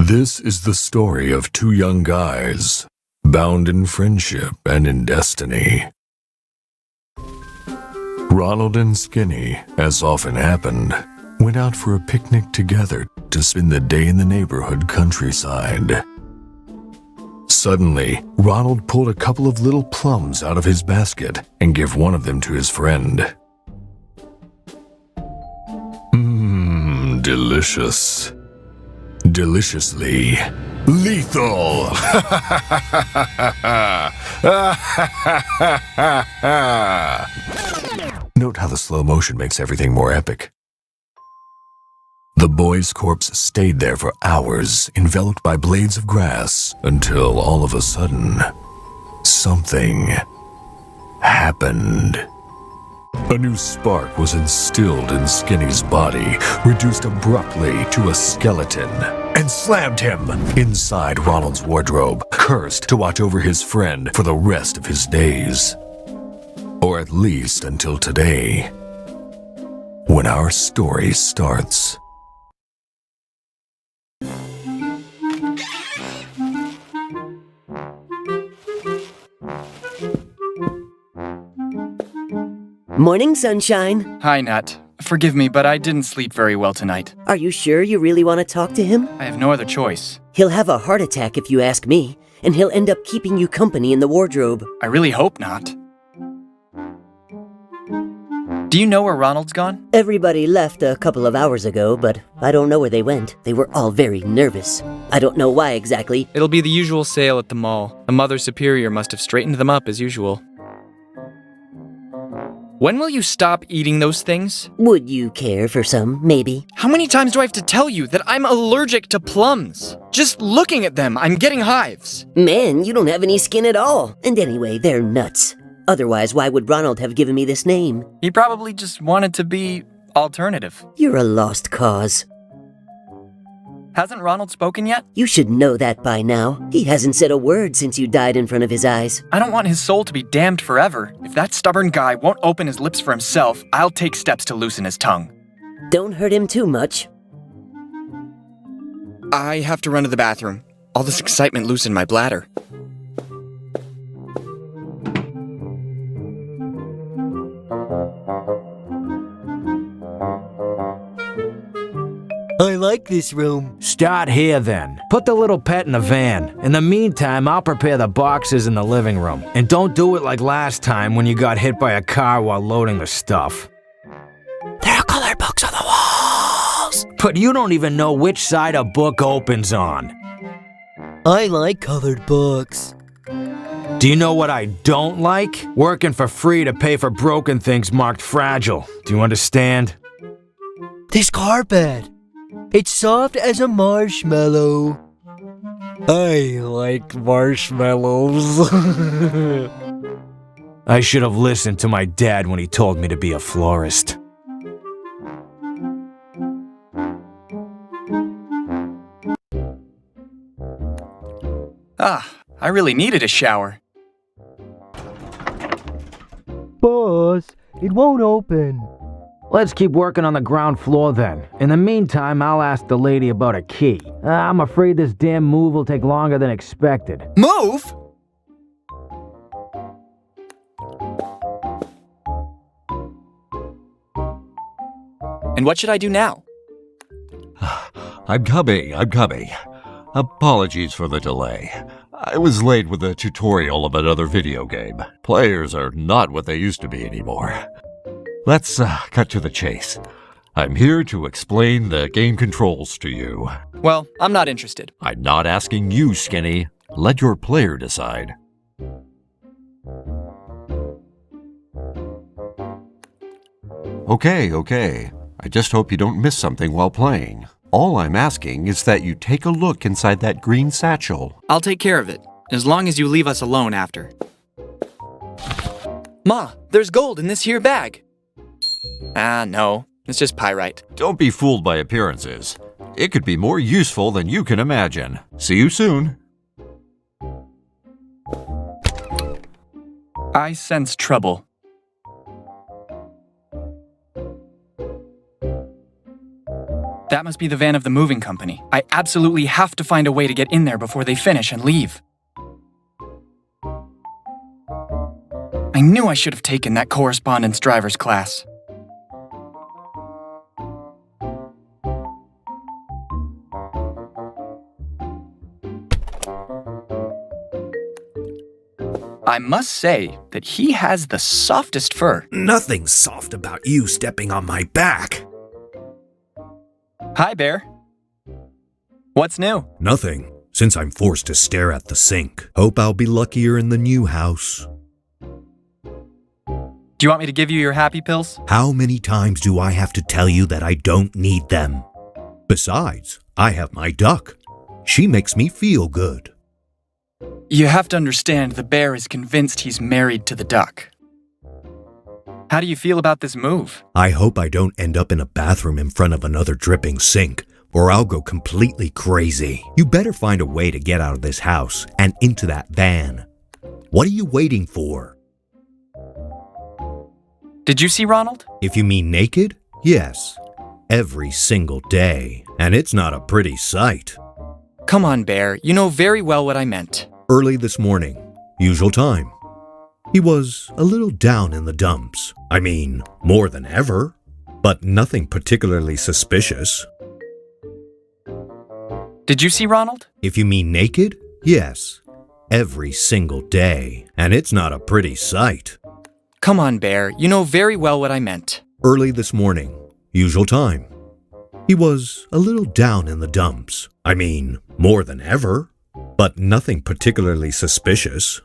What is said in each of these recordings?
This is the story of two young guys, bound in friendship and in destiny. Ronald and Skinny, as often happened, went out for a picnic together to spend the day in the neighborhood countryside. Suddenly, Ronald pulled a couple of little plums out of his basket and gave one of them to his friend. Delicious. Deliciously lethal. Note how the slow motion makes everything more epic. The boy's corpse stayed there for hours, enveloped by blades of grass, until all of a sudden, something happened. A new spark was instilled in Skinny's body, reduced abruptly to a skeleton, and slammed him inside Ronald's wardrobe, cursed to watch over his friend for the rest of his days. Or at least until today, when our story starts. Morning, sunshine. Hi, Nat. Forgive me, but I didn't sleep very well tonight. Are you sure you really want to talk to him? I have no other choice. He'll have a heart attack if you ask me, and he'll end up keeping you company in the wardrobe. I really hope not. Do you know where Ronald's gone? Everybody left a couple of hours ago, but I don't know where they went. They were all very nervous. I don't know why exactly. It'll be the usual sale at the mall. The Mother Superior must have straightened them up as usual. When will you stop eating those things? Would you care for some, maybe? How many times do I have to tell you that I'm allergic to plums? Just looking at them, I'm getting hives. Man, you don't have any skin at all. And anyway, they're nuts. Otherwise, why would Ronald have given me this name? He probably just wanted to be alternative. You're a lost cause. Hasn't Ronald spoken yet? You should know that by now. He hasn't said a word since you died in front of his eyes. I don't want his soul to be damned forever. If that stubborn guy won't open his lips for himself, I'll take steps to loosen his tongue. Don't hurt him too much. I have to run to the bathroom. All this excitement loosened my bladder. I like this room. Start here then. Put the little pet in the van. In the meantime, I'll prepare the boxes in the living room. And don't do it like last time when you got hit by a car while loading the stuff. There are colored books on the walls. But you don't even know which side a book opens on. I like colored books. Do you know what I don't like? Working for free to pay for broken things marked fragile. Do you understand? This carpet. It's soft as a marshmallow. I like marshmallows. I should have listened to my dad when he told me to be a florist. I really needed a shower. Boss, it won't open. Let's keep working on the ground floor then. In the meantime, I'll ask the lady about a key. I'm afraid this damn move will take longer than expected. Move? And what should I do now? I'm coming. Apologies for the delay. I was late with a tutorial of another video game. Players are not what they used to be anymore. Let's cut to the chase. I'm here to explain the game controls to you. Well, I'm not interested. I'm not asking you, Skinny. Let your player decide. Okay. I just hope you don't miss something while playing. All I'm asking is that you take a look inside that green satchel. I'll take care of it, as long as you leave us alone after. Ma, there's gold in this here bag. No, it's just pyrite. Don't be fooled by appearances. It could be more useful than you can imagine. See you soon. I sense trouble. That must be the van of the moving company. I absolutely have to find a way to get in there before they finish and leave. I knew I should have taken that correspondence driver's class. I must say that he has the softest fur. Nothing's soft about you stepping on my back. Hi, Bear. What's new? Nothing, since I'm forced to stare at the sink. Hope I'll be luckier in the new house. Do you want me to give you your happy pills? How many times do I have to tell you that I don't need them? Besides, I have my duck. She makes me feel good. You have to understand the bear is convinced he's married to the duck. How do you feel about this move? I hope I don't end up in a bathroom in front of another dripping sink, or I'll go completely crazy. You better find a way to get out of this house and into that van. What are you waiting for? Did you see Ronald? If you mean naked, yes. Every single day. And it's not a pretty sight. Come on, Bear. You know very well what I meant. Early this morning, usual time. He was a little down in the dumps. I mean, more than ever. But nothing particularly suspicious. Did you see Ronald? If you mean naked, yes. Every single day. And it's not a pretty sight. Come on, Bear. You know very well what I meant. Early this morning, usual time. He was a little down in the dumps. I mean, more than ever. But nothing particularly suspicious.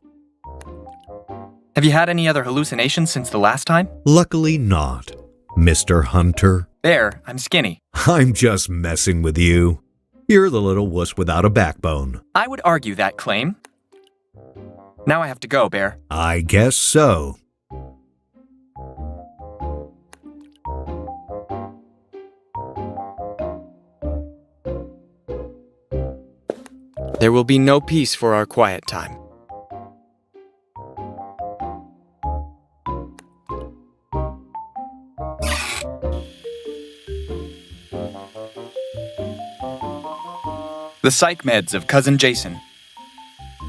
Have you had any other hallucinations since the last time? Luckily not, Mr. Hunter. Bear, I'm skinny. I'm just messing with you. You're the little wuss without a backbone. I would argue that claim. Now I have to go, Bear. I guess so. There will be no peace for our quiet time. The psych meds of Cousin Jason.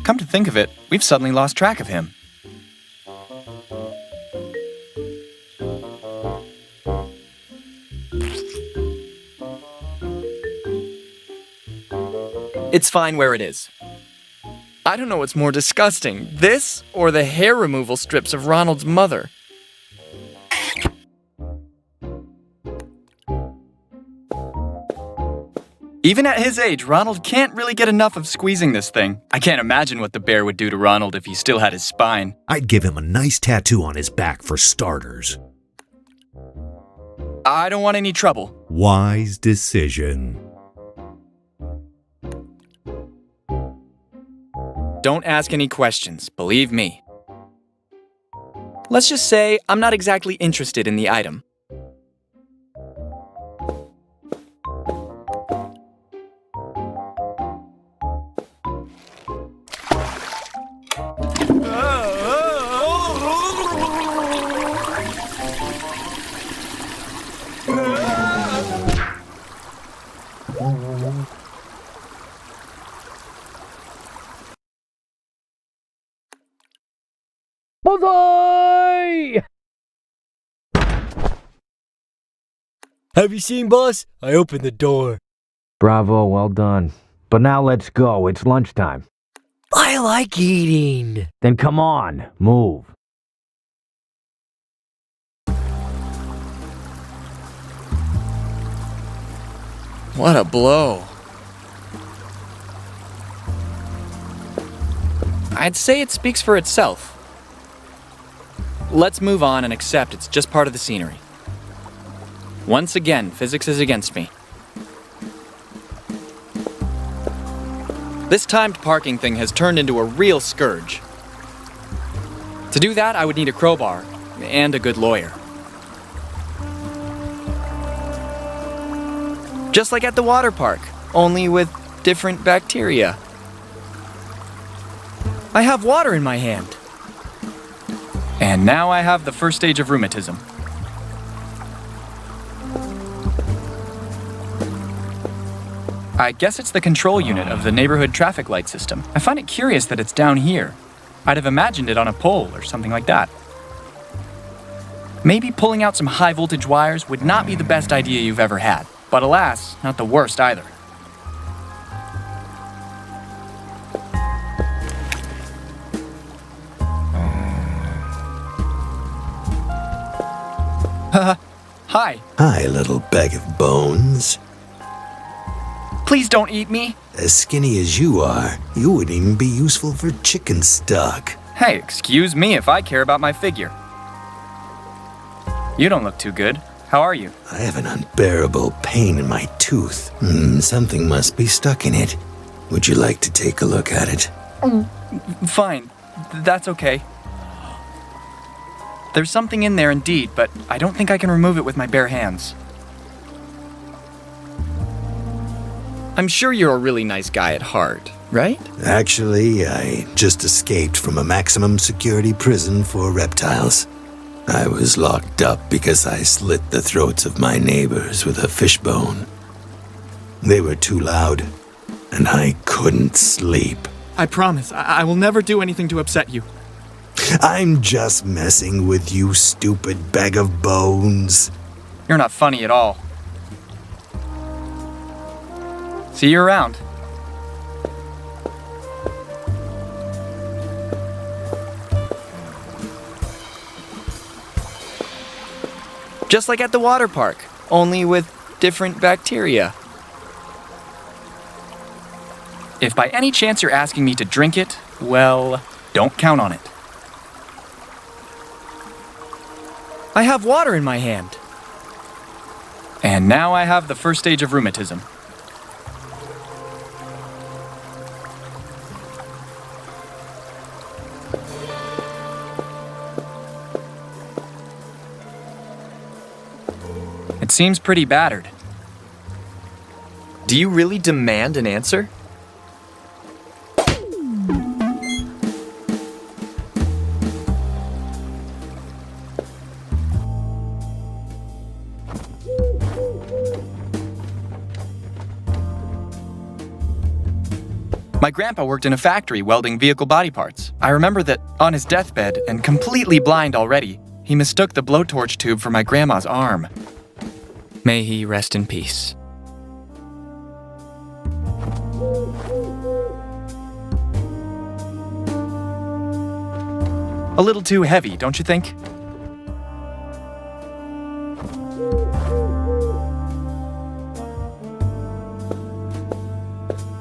Come to think of it, we've suddenly lost track of him. It's fine where it is. I don't know what's more disgusting, this or the hair removal strips of Ronald's mother. Even at his age, Ronald can't really get enough of squeezing this thing. I can't imagine what the bear would do to Ronald if he still had his spine. I'd give him a nice tattoo on his back for starters. I don't want any trouble. Wise decision. Don't ask any questions, believe me. Let's just say I'm not exactly interested in the item. Bullseye! Have you seen, boss? I opened the door. Bravo, well done. But now let's go, it's lunchtime. I like eating. Then come on, move. What a blow. I'd say it speaks for itself. Let's move on and accept it's just part of the scenery. Once again, physics is against me. This timed parking thing has turned into a real scourge. To do that, I would need a crowbar and a good lawyer. Just like at the water park, only with different bacteria. I have water in my hand. And now I have the first stage of rheumatism. I guess it's the control unit of the neighborhood traffic light system. I find it curious that it's down here. I'd have imagined it on a pole or something like that. Maybe pulling out some high voltage wires would not be the best idea you've ever had, but alas, not the worst either. Hi. Hi, little bag of bones. Please don't eat me. As skinny as you are, you wouldn't even be useful for chicken stock. Hey, excuse me if I care about my figure. You don't look too good. How are you? I have an unbearable pain in my tooth. Something must be stuck in it. Would you like to take a look at it? Fine. That's okay. There's something in there indeed, but I don't think I can remove it with my bare hands. I'm sure you're a really nice guy at heart, right? Actually, I just escaped from a maximum security prison for reptiles. I was locked up because I slit the throats of my neighbors with a fishbone. They were too loud, and I couldn't sleep. I promise, I will never do anything to upset you. I'm just messing with you, stupid bag of bones. You're not funny at all. See you around. Just like at the water park, only with different bacteria. If by any chance you're asking me to drink it, well, don't count on it. I have water in my hand. And now I have the first stage of rheumatism. It seems pretty battered. Do you really demand an answer? My grandpa worked in a factory welding vehicle body parts. I remember that on his deathbed, and completely blind already, he mistook the blowtorch tube for my grandma's arm. May he rest in peace. A little too heavy, don't you think?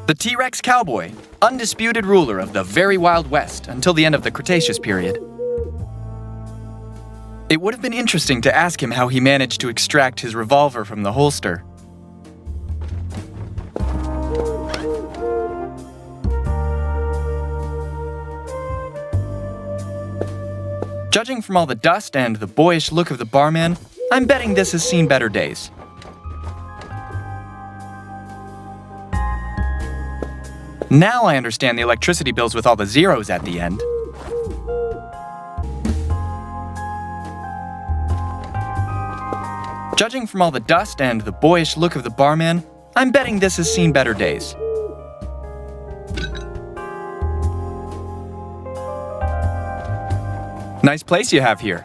The T-Rex cowboy, undisputed ruler of the very Wild West until the end of the Cretaceous period. It would have been interesting to ask him how he managed to extract his revolver from the holster. Judging from all the dust and the boyish look of the barman, I'm betting this has seen better days. Now I understand the electricity bills with all the zeros at the end. Judging from all the dust and the boyish look of the barman, I'm betting this has seen better days. Nice place you have here.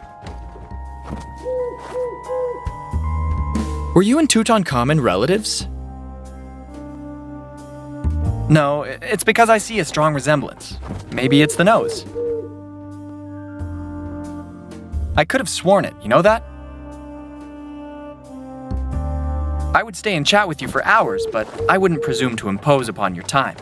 Were you and Tutankhamun relatives? No, it's because I see a strong resemblance. Maybe it's the nose. I could have sworn it, you know that? I would stay and chat with you for hours, but I wouldn't presume to impose upon your time.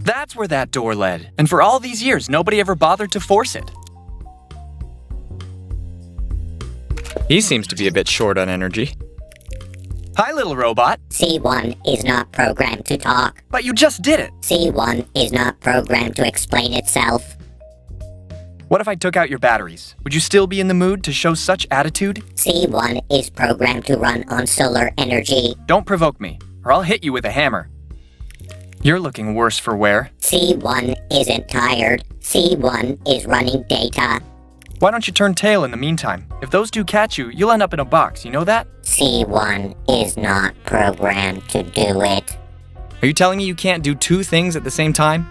That's where that door led, and for all these years, nobody ever bothered to force it. He seems to be a bit short on energy. Hi, little robot. C1 is not programmed to talk. But you just did it. C1 is not programmed to explain itself. What if I took out your batteries? Would you still be in the mood to show such attitude? C1 is programmed to run on solar energy. Don't provoke me, or I'll hit you with a hammer. You're looking worse for wear. C1 isn't tired. C1 is running data. Why don't you turn tail in the meantime? If those two catch you, you'll end up in a box, you know that? C1 is not programmed to do it. Are you telling me you can't do two things at the same time?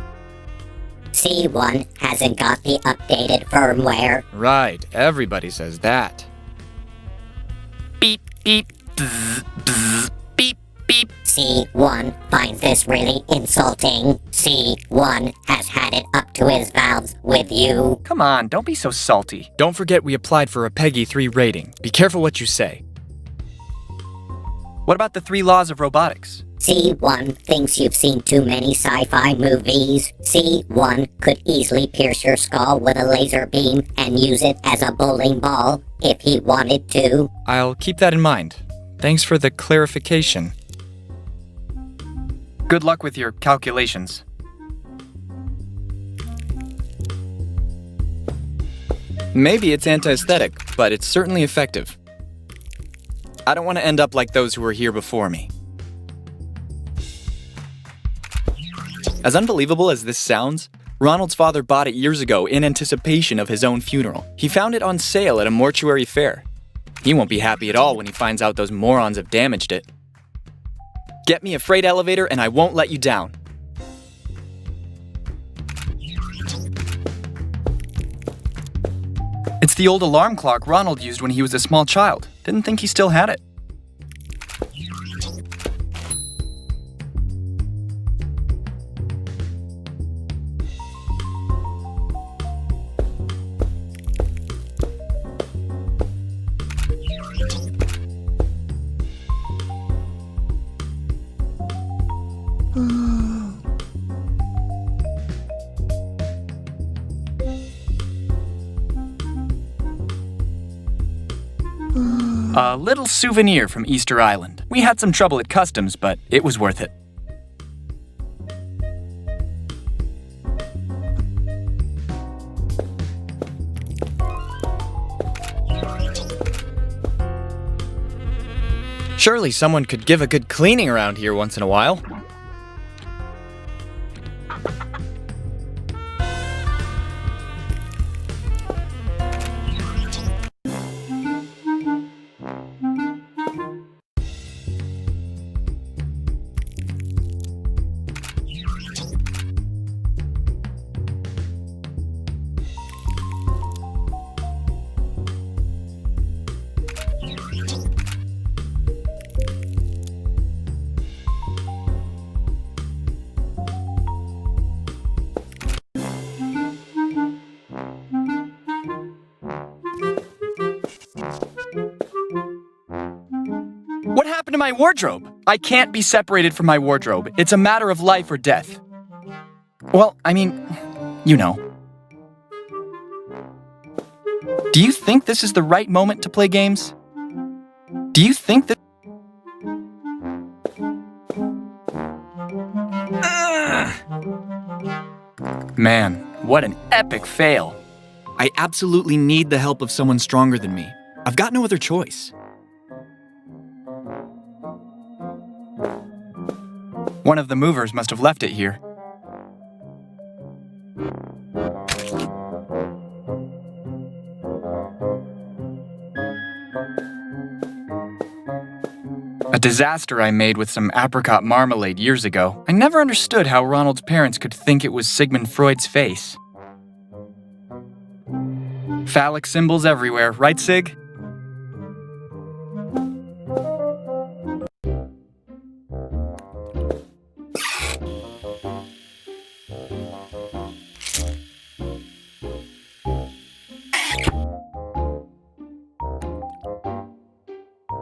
C1 hasn't got the updated firmware. Right, everybody says that. Beep, beep, bzz, bzz, beep, beep. C1 finds this really insulting. C1 has had it up to his valves with you. Come on, don't be so salty. Don't forget we applied for a PEGI 3 rating. Be careful what you say. What about the 3 laws of robotics? C1 thinks you've seen too many sci-fi movies. C1 could easily pierce your skull with a laser beam and use it as a bowling ball if he wanted to. I'll keep that in mind. Thanks for the clarification. Good luck with your calculations. Maybe it's anti-aesthetic, but it's certainly effective. I don't want to end up like those who were here before me. As unbelievable as this sounds, Ronald's father bought it years ago in anticipation of his own funeral. He found it on sale at a mortuary fair. He won't be happy at all when he finds out those morons have damaged it. Get me a freight elevator and I won't let you down. It's the old alarm clock Ronald used when he was a small child. Didn't think he still had it. A little souvenir from Easter Island. We had some trouble at customs, but it was worth it. Surely someone could give a good cleaning around here once in a while. What happened to my wardrobe? I can't be separated from my wardrobe. It's a matter of life or death. Well, I mean, you know. Do you think this is the right moment to play games? Do you think that... Man, what an epic fail. I absolutely need the help of someone stronger than me. I've got no other choice. One of the movers must have left it here. A disaster I made with some apricot marmalade years ago. I never understood how Ronald's parents could think it was Sigmund Freud's face. Phallic symbols everywhere, right, Sig?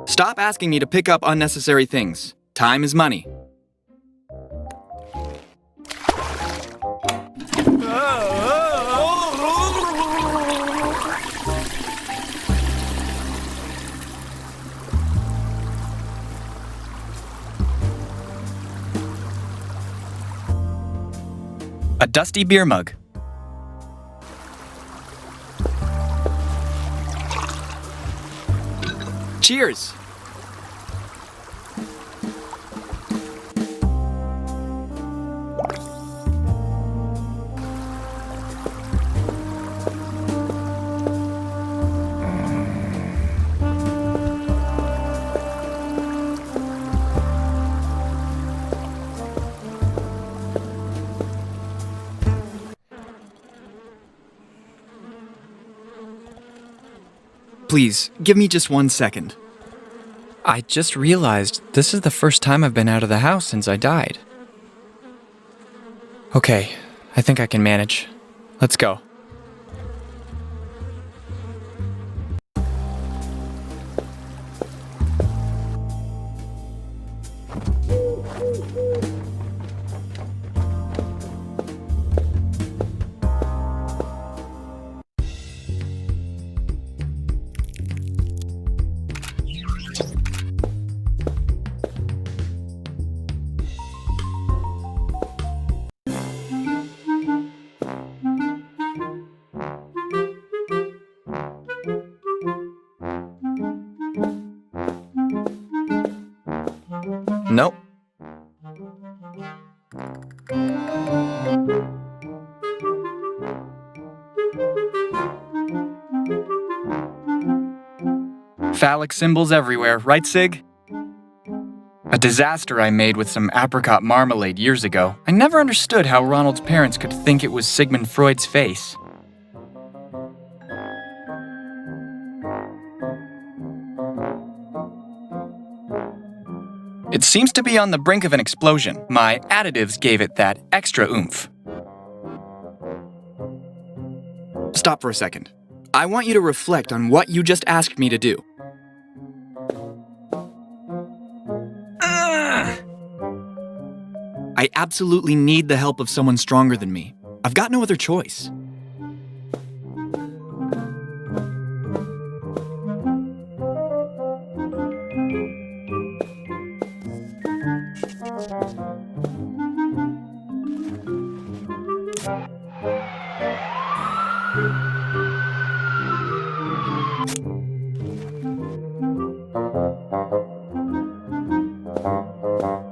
Stop asking me to pick up unnecessary things. Time is money. A dusty beer mug. Cheers! please, give me just 1 second. I just realized this is the first time I've been out of the house since I died. Okay, I think I can manage. Let's go. Nope. Phallic symbols everywhere, right, Sig? A disaster I made with some apricot marmalade years ago. I never understood how Ronald's parents could think it was Sigmund Freud's face. It seems to be on the brink of an explosion. My additives gave it that extra oomph. Stop for a second. I want you to reflect on what you just asked me to do. I absolutely need the help of someone stronger than me. I've got no other choice.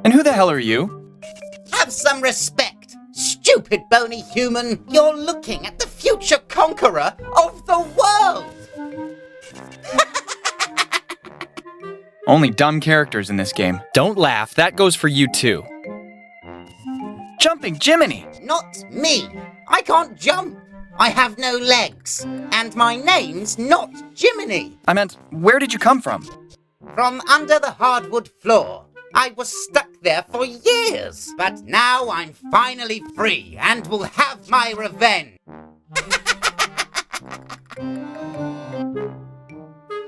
And who the hell are you? Have some respect, stupid bony human. You're looking at the future conqueror of the world. Only dumb characters in this game. Don't laugh, that goes for you too. Jumping Jiminy! Not me. I can't jump. I have no legs. And my name's not Jiminy. I meant, where did you come from? From under the hardwood floor. I was stuck there for years. But now I'm finally free and will have my revenge.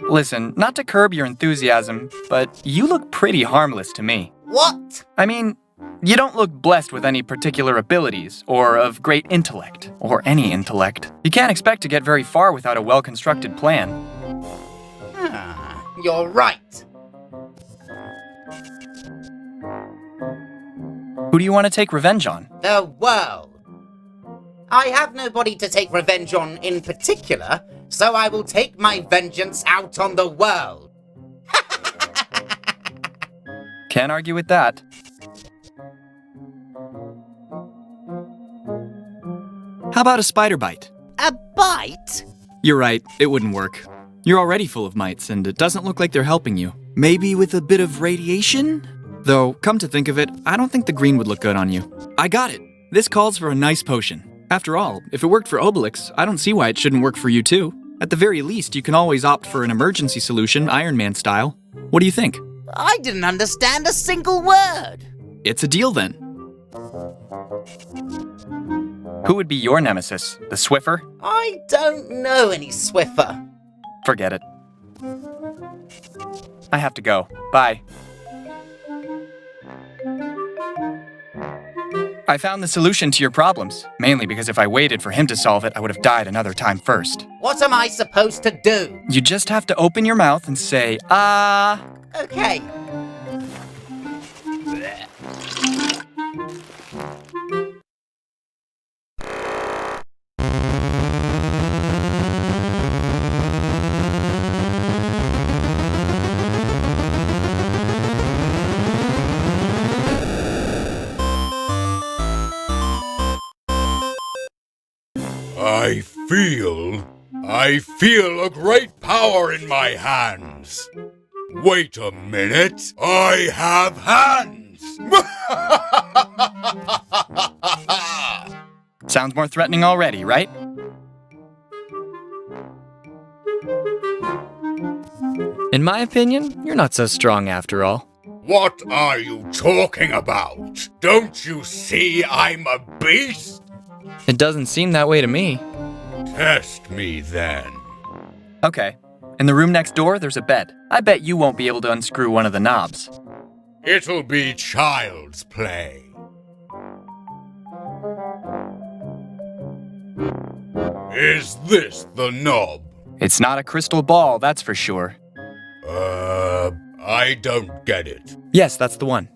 Listen, not to curb your enthusiasm, but you look pretty harmless to me. What? I mean, you don't look blessed with any particular abilities, or of great intellect, or any intellect. You can't expect to get very far without a well-constructed plan. You're right. Who do you want to take revenge on? The world. I have nobody to take revenge on in particular, so I will take my vengeance out on the world. Can't argue with that. How about a spider bite? A bite? You're right, it wouldn't work. You're already full of mites, and it doesn't look like they're helping you. Maybe with a bit of radiation? Though, come to think of it, I don't think the green would look good on you. I got it! This calls for a nice potion. After all, if it worked for Obelix, I don't see why it shouldn't work for you too. At the very least, you can always opt for an emergency solution, Iron Man style. What do you think? I didn't understand a single word. It's a deal then. Who would be your nemesis? The Swiffer? I don't know any Swiffer. Forget it. I have to go. Bye. I found the solution to your problems, mainly because if I waited for him to solve it, I would have died another time first. What am I supposed to do? You just have to open your mouth and say, ah. Okay. I feel a great power in my hands. Wait a minute, I have hands! Sounds more threatening already, right? In my opinion, you're not so strong after all. What are you talking about? Don't you see I'm a beast? It doesn't seem that way to me. Test me then. Okay. In the room next door, there's a bed. I bet you won't be able to unscrew one of the knobs. It'll be child's play. Is this the knob? It's not a crystal ball, that's for sure. I don't get it. Yes, that's the one.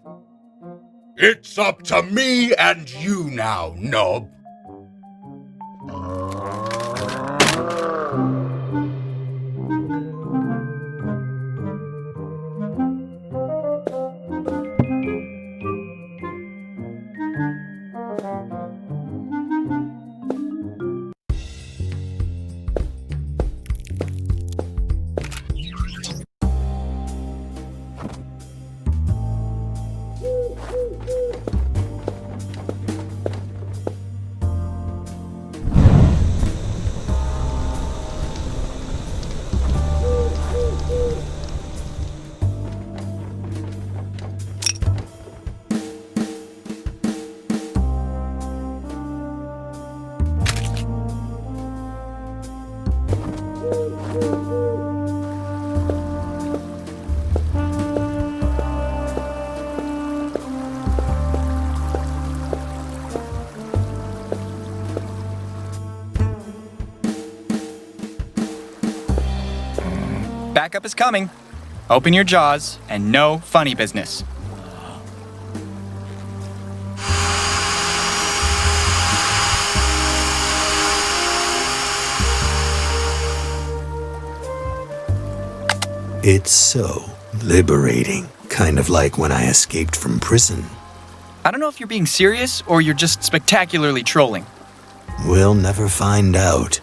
It's up to me and you now, knob. Backup is coming. Open your jaws, and no funny business. It's so liberating, kind of like when I escaped from prison. I don't know if you're being serious or you're just spectacularly trolling. We'll never find out.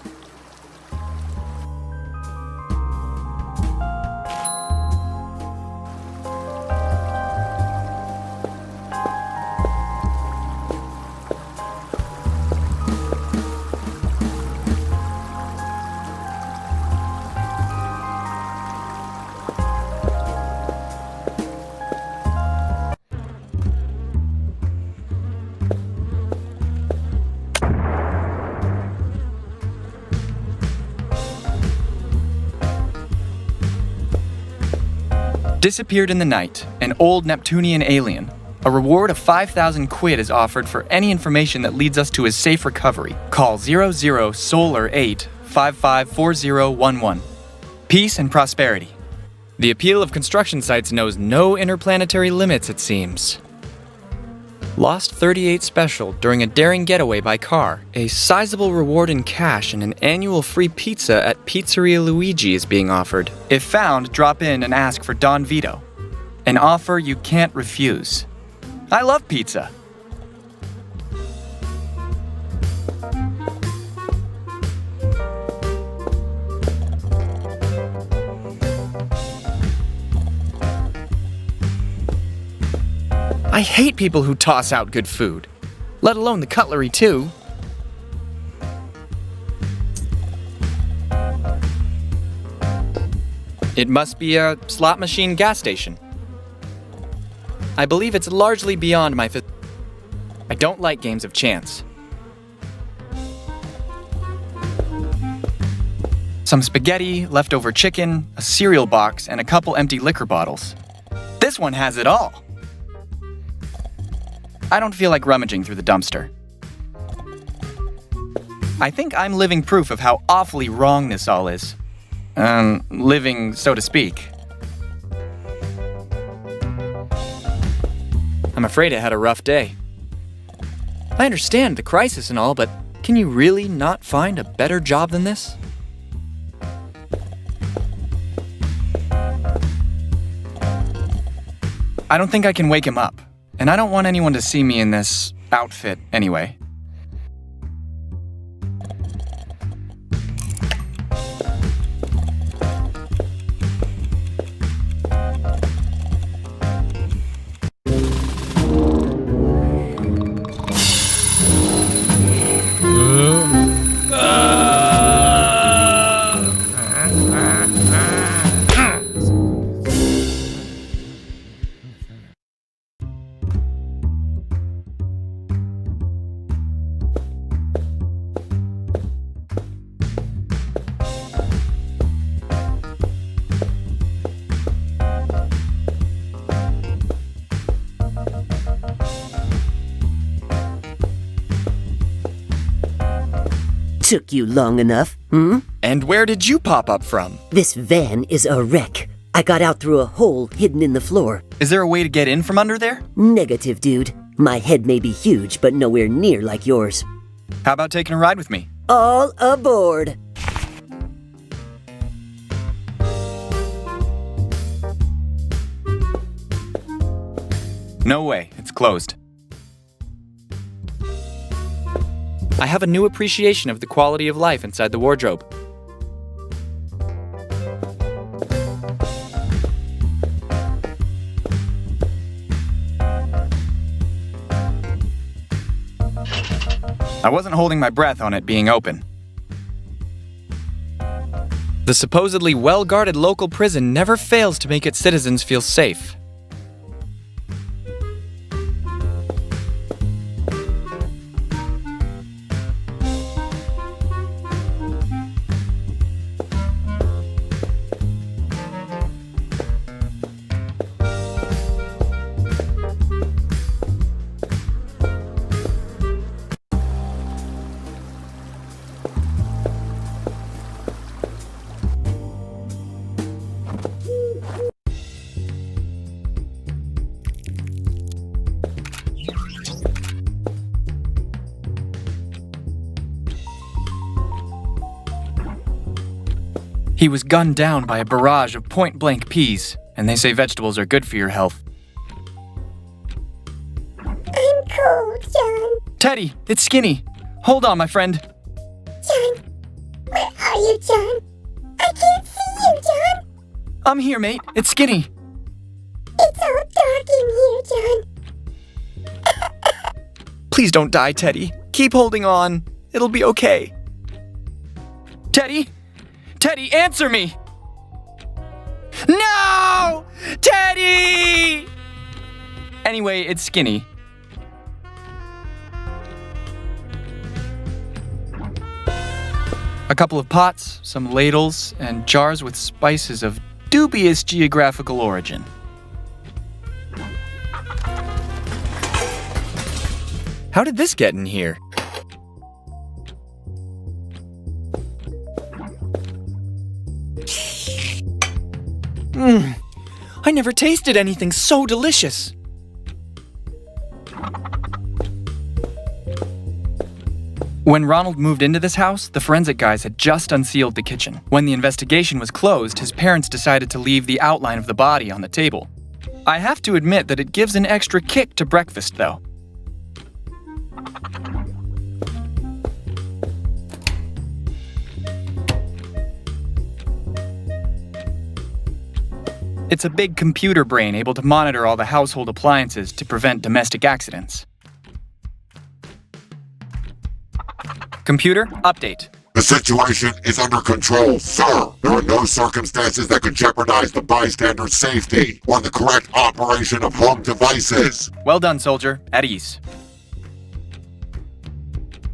Disappeared in the night, an old Neptunian alien. A reward of 5,000 quid is offered for any information that leads us to his safe recovery. Call 00 Solar 8 554011. Peace and prosperity. The appeal of construction sites knows no interplanetary limits, it seems. Lost 38 special during a daring getaway by car. A sizable reward in cash and an annual free pizza at Pizzeria Luigi is being offered. If found, drop in and ask for Don Vito. An offer you can't refuse. I love pizza. I hate people who toss out good food, let alone the cutlery too. It must be a slot machine gas station. I believe it's largely beyond my I don't like games of chance. Some spaghetti, leftover chicken, a cereal box, and a couple empty liquor bottles. This one has it all. I don't feel like rummaging through the dumpster. I think I'm living proof of how awfully wrong this all is. Living, so to speak. I'm afraid I had a rough day. I understand the crisis and all, but can you really not find a better job than this? I don't think I can wake him up. And I don't want anyone to see me in this outfit anyway. Took you long enough, hmm? And where did you pop up from? This van is a wreck. I got out through a hole hidden in the floor. Is there a way to get in from under there? Negative, dude. My head may be huge, but nowhere near like yours. How about taking a ride with me? All aboard! No way, it's closed. I have a new appreciation of the quality of life inside the wardrobe. I wasn't holding my breath on it being open. The supposedly well-guarded local prison never fails to make its citizens feel safe. He was gunned down by a barrage of point-blank peas, and they say vegetables are good for your health. I'm cold, John. Teddy, it's Skinny. Hold on, my friend. John, where are you, John? I can't see you, John. I'm here, mate. It's Skinny. It's all dark in here, John. Please don't die, Teddy. Keep holding on. It'll be okay. Teddy? Teddy, answer me! No! Teddy! Anyway, it's Skinny. A couple of pots, some ladles, and jars with spices of dubious geographical origin. How did this get in here? I never tasted anything so delicious. When Ronald moved into this house, the forensic guys had just unsealed the kitchen. When the investigation was closed, his parents decided to leave the outline of the body on the table. I have to admit that it gives an extra kick to breakfast, though. It's a big computer brain able to monitor all the household appliances to prevent domestic accidents. Computer, update. The situation is under control, sir. There are no circumstances that could jeopardize the bystander's safety or the correct operation of home devices. Well done, soldier. At ease.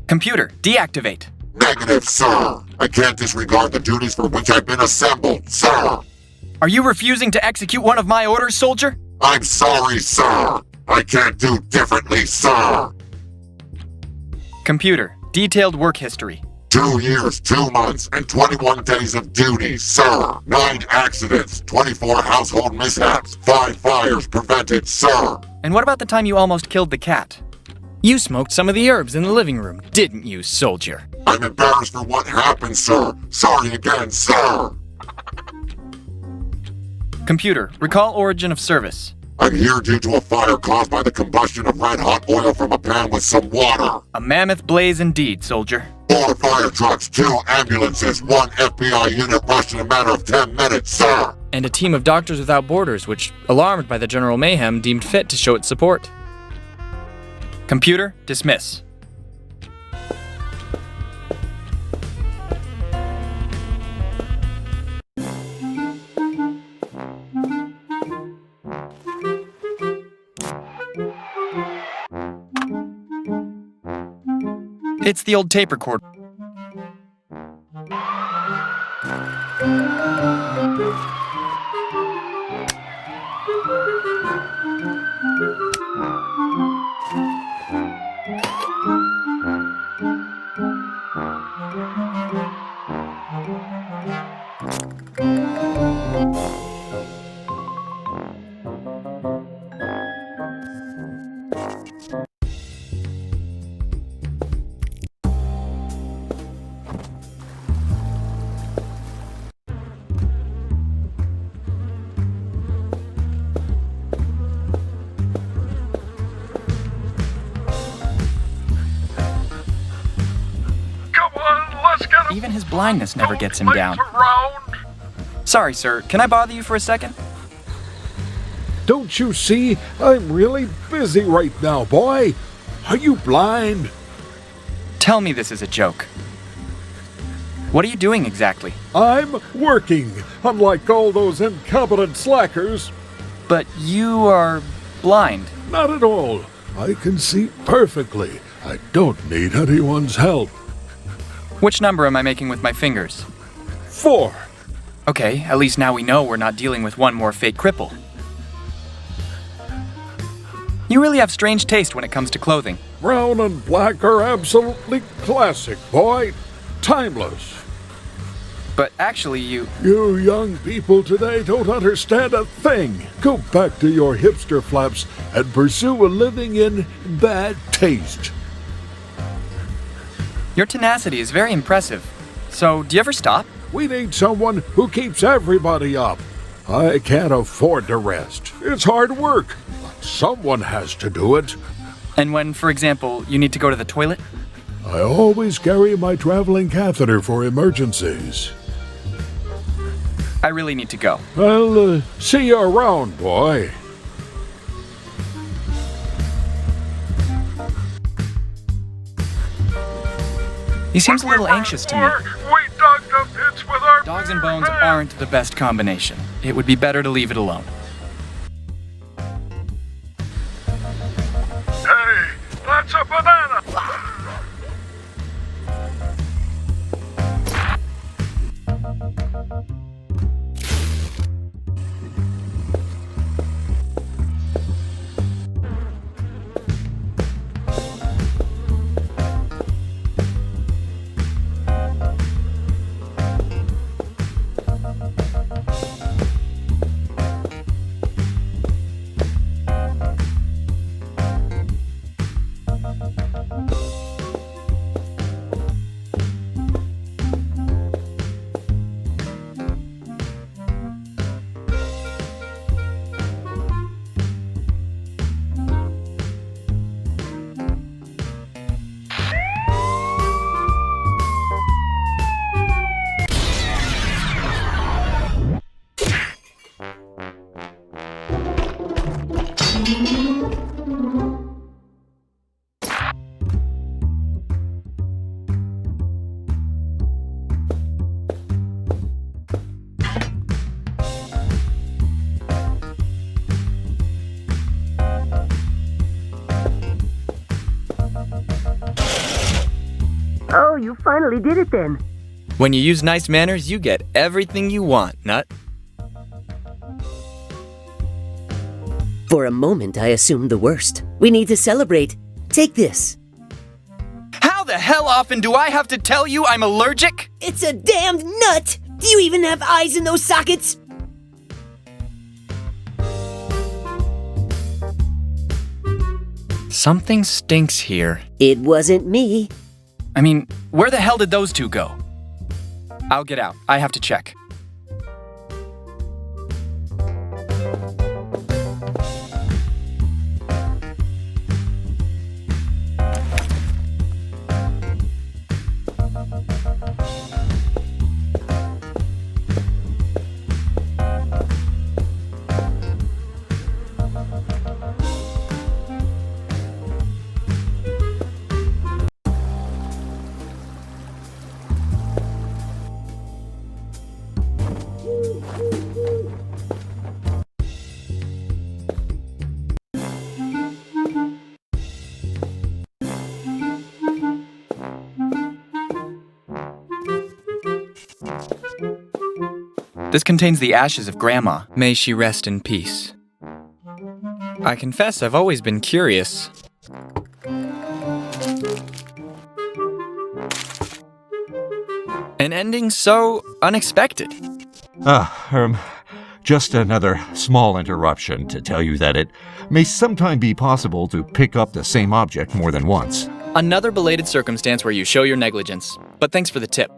Computer, deactivate. Negative, sir. I can't disregard the duties for which I've been assembled, sir. Are you refusing to execute one of my orders, soldier? I'm sorry, sir. I can't do differently, sir. Computer, detailed work history. 2 years, 2 months, and 21 days of duty, sir. 9 accidents, 24 household mishaps, 5 fires prevented, sir. And what about the time you almost killed the cat? You smoked some of the herbs in the living room, didn't you, soldier? I'm embarrassed for what happened, sir. Sorry again, sir. Computer, recall origin of service. I'm here due to a fire caused by the combustion of red-hot oil from a pan with some water. A mammoth blaze indeed, soldier. 4 fire trucks, 2 ambulances, 1 FBI unit rushed in a matter of 10 minutes, sir. And a team of Doctors Without Borders, which, alarmed by the general mayhem, deemed fit to show its support. Computer, dismiss. It's the old tape recorder. Even his blindness never gets him down. Sorry, sir. Can I bother you for a second? Don't you see? I'm really busy right now, boy. Are you blind? Tell me this is a joke. What are you doing exactly? I'm working, unlike all those incompetent slackers. But you are blind. Not at all. I can see perfectly. I don't need anyone's help. Which number am I making with my fingers? 4. Okay, at least now we know we're not dealing with one more fake cripple. You really have strange taste when it comes to clothing. Brown and black are absolutely classic, boy. Timeless. But actually, you young people today don't understand a thing. Go back to your hipster flaps and pursue a living in bad taste. Your tenacity is very impressive. So, do you ever stop? We need someone who keeps everybody up. I can't afford to rest. It's hard work, but someone has to do it. And when, for example, you need to go to the toilet? I always carry my traveling catheter for emergencies. I really need to go. I'll see you around, boy. He seems a little anxious to me. We dug the pits with our Dogs and bones aren't the best combination. It would be better to leave it alone. Hey, that's a banana! Oh, you finally did it then. When you use nice manners, you get everything you want, Nut. For a moment, I assumed the worst. We need to celebrate. Take this. How the hell often do I have to tell you I'm allergic? It's a damned nut! Do you even have eyes in those sockets? Something stinks here. It wasn't me. I mean, where the hell did those two go? I'll get out. I have to check. This contains the ashes of Grandma. May she rest in peace. I confess I've always been curious. An ending so unexpected. Just another small interruption to tell you that it may sometime be possible to pick up the same object more than once. Another belated circumstance where you show your negligence. But thanks for the tip.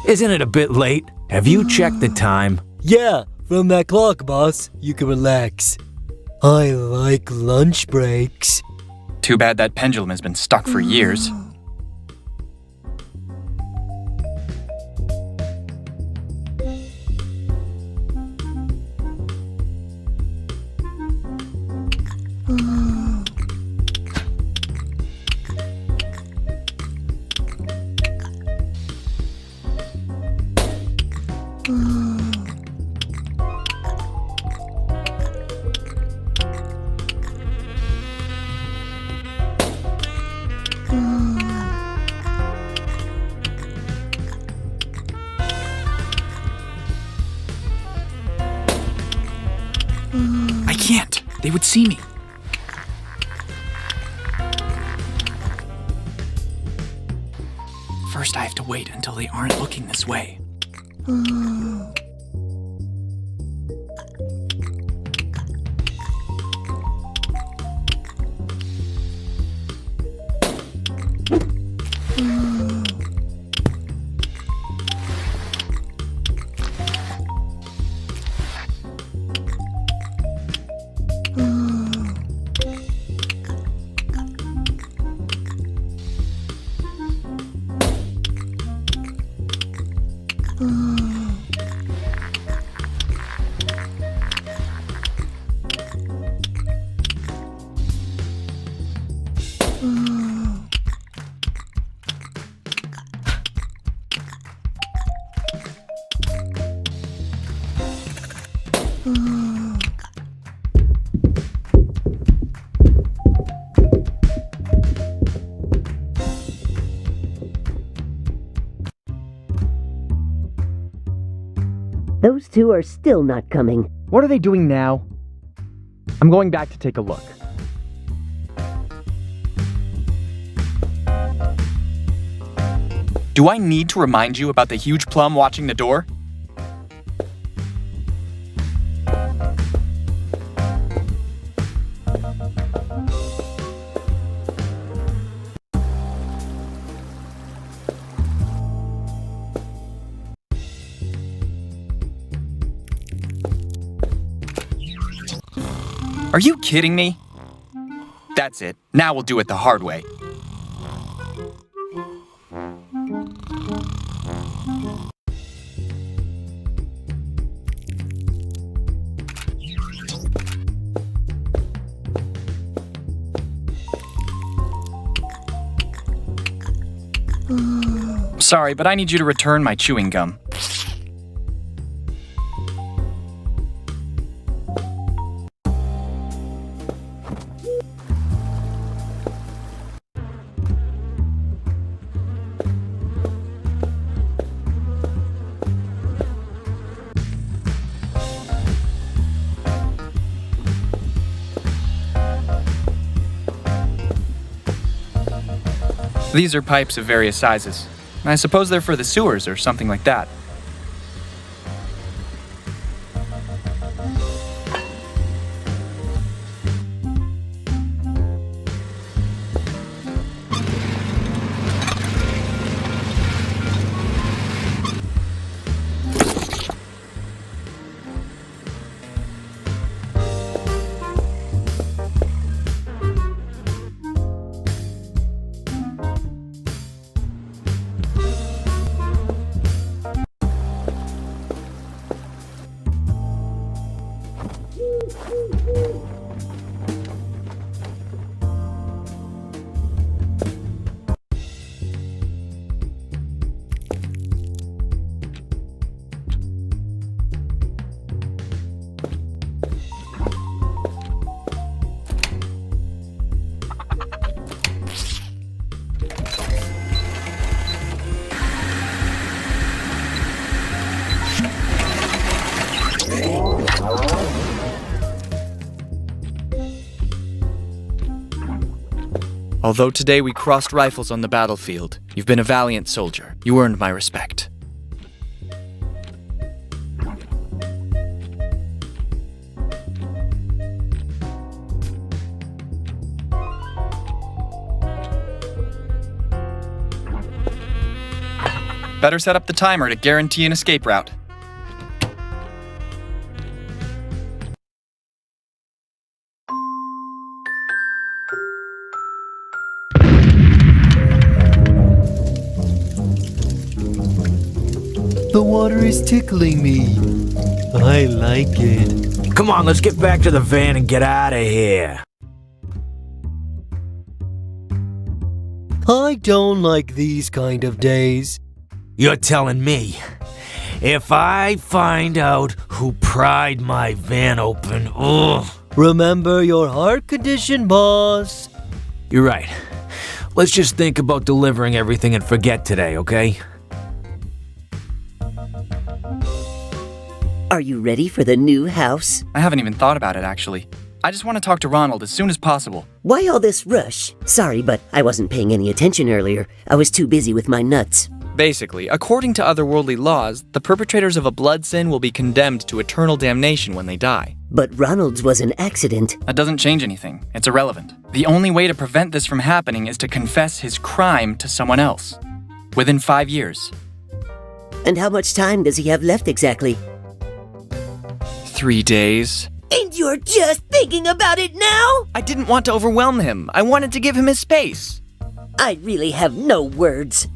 Isn't it a bit late? Have you checked the time? Yeah, from that clock, boss, you can relax. I like lunch breaks. Too bad that pendulum has been stuck for years. I can't. They would see me. First, I have to wait until they aren't looking this way. Those two are still not coming. What are they doing now? I'm going back to take a look. Do I need to remind you about the huge plum watching the door? Are you kidding me? That's it. Now we'll do it the hard way. Sorry, but I need you to return my chewing gum. These are pipes of various sizes. I suppose they're for the sewers or something like that. Although today we crossed rifles on the battlefield, you've been a valiant soldier. You earned my respect. Better set up the timer to guarantee an escape route. The water is tickling me. I like it. Come on, let's get back to the van and get out of here. I don't like these kind of days. You're telling me. If I find out who pried my van open, ugh. Remember your heart condition, boss. You're right. Let's just think about delivering everything and forget today, okay? Are you ready for the new house? I haven't even thought about it, actually. I just want to talk to Ronald as soon as possible. Why all this rush? Sorry, but I wasn't paying any attention earlier. I was too busy with my nuts. Basically, according to otherworldly laws, the perpetrators of a blood sin will be condemned to eternal damnation when they die. But Ronald's was an accident. That doesn't change anything. It's irrelevant. The only way to prevent this from happening is to confess his crime to someone else. Within 5 years. And how much time does he have left exactly? 3 days. And you're just thinking about it now? I didn't want to overwhelm him. I wanted to give him his space. I really have no words.